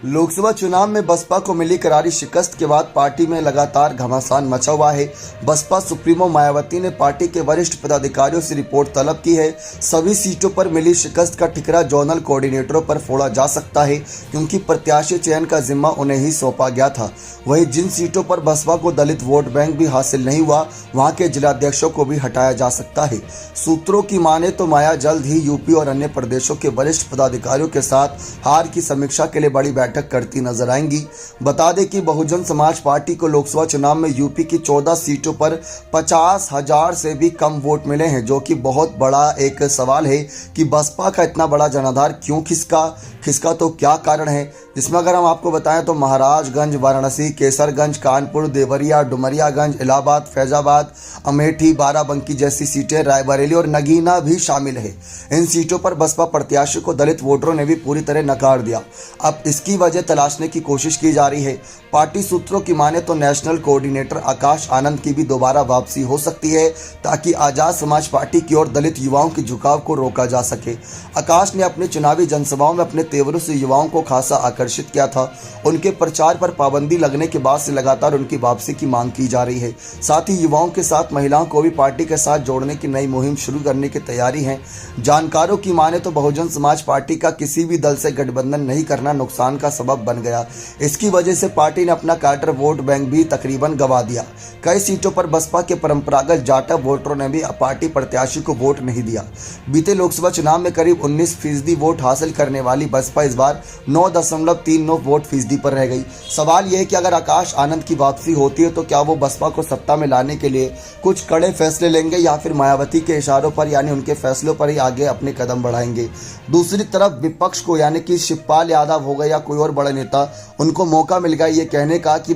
लोकसभा चुनाव में बसपा को मिली करारी शिकस्त के बाद पार्टी में लगातार घमासान मचा हुआ है। बसपा सुप्रीमो मायावती ने पार्टी के वरिष्ठ पदाधिकारियों से रिपोर्ट तलब की है। सभी सीटों पर मिली शिकस्त का ठिकरा जोनल कोऑर्डिनेटरों पर फोड़ा जा सकता है, क्योंकि प्रत्याशी चयन का जिम्मा उन्हें ही सौंपा गया था। वहीं जिन सीटों पर बसपा को दलित वोट बैंक भी हासिल नहीं हुआ, वहां के जिलाध्यक्षों को भी हटाया जा सकता है। सूत्रों की माने तो माया जल्द ही यूपी और अन्य प्रदेशों के वरिष्ठ पदाधिकारियों के साथ हार की समीक्षा के लिए बड़ी बैठक करती नजर आएंगी। बता दें कि बहुजन समाज पार्टी को लोकसभा चुनाव में यूपी की 14 सीटों पर 50,000 से भी कम वोट मिले हैं, जो कि बहुत बड़ा एक सवाल है कि बसपा का इतना बड़ा जनाधार क्यों खिसका तो क्या कारण है। जिसमें अगर हम आपको बताएं तो महाराजगंज, वाराणसी, केसरगंज, कानपुर, देवरिया, डुमरियागंज, इलाहाबाद, फैजाबाद, अमेठी, बाराबंकी जैसी सीटें, रायबरेली और नगीना भी शामिल है। इन सीटों पर बसपा प्रत्याशी को दलित वोटरों ने भी पूरी तरह नकार दिया। अब इसकी वजह तलाशने की कोशिश की जा रही है। पार्टी सूत्रों की माने तो नेशनल कोऑर्डिनेटर आकाश आनंद की भी दोबारा वापसी हो सकती है, ताकि आजाद समाज पार्टी की ओर दलित युवाओं के झुकाव को रोका जा सके। आकाश ने अपनी चुनावी जनसभाओं में अपने तेवरों से युवाओं को खासा आकर्षित किया था। उनके प्रचार पर पाबंदी लगने के बाद से लगातार उनकी वापसी की मांग की जा रही है। साथ ही युवाओं के साथ महिलाओं को भी पार्टी के साथ जोड़ने की नई मुहिम शुरू करने की तैयारी है। जानकारों की माने तो बहुजन समाज पार्टी का किसी भी दल से गठबंधन नहीं करना नुकसान का सबब बन गया। इसकी वजह से पार्टी ने अपना कार्टर वोट बैंक भी तकरीबन गंवा दिया। कई सीटों पर बसपा के परंपरागत जाटव वोटरों ने भी पार्टी प्रत्याशी को वोट नहीं दिया। बीते लोकसभा चुनाव में करीब 19% वोट हासिल करने वाली बसपा इस बार 9.39 वोट फीसदी पर रह गई। सवाल यह है कि अगर आकाश आनंद की वापसी होती है तो क्या वो बसपा को सत्ता में लाने के लिए कुछ कड़े फैसले लेंगे, या फिर मायावती के इशारों पर यानी उनके फैसलों पर ही आगे अपने कदम बढ़ाएंगे। दूसरी तरफ विपक्ष को यानी कि शिवपाल यादव हो गए या कोई और बड़े नेता, उनको मौका मिल गया ये कहने का कि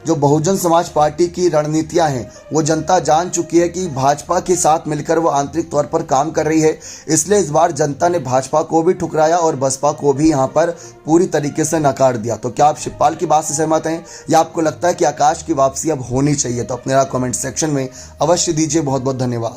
जो बहुजन समाज पार्टी की रणनीतियां हैं वो जनता जान चुकी है कि भाजपा के साथ मिलकर वो आंतरिक तौर पर काम कर रही है। इसलिए इस बार जनता ने भाजपा को भी ठुकराया और बसपा को भी यहाँ पर पूरी तरीके से नकार दिया। तो क्या आप शिवपाल की बात से सहमत हैं, या आपको लगता है कि आकाश की वापसी अब होनी चाहिए? तो अपने कमेंट सेक्शन में अवश्य दीजिए। बहुत बहुत धन्यवाद।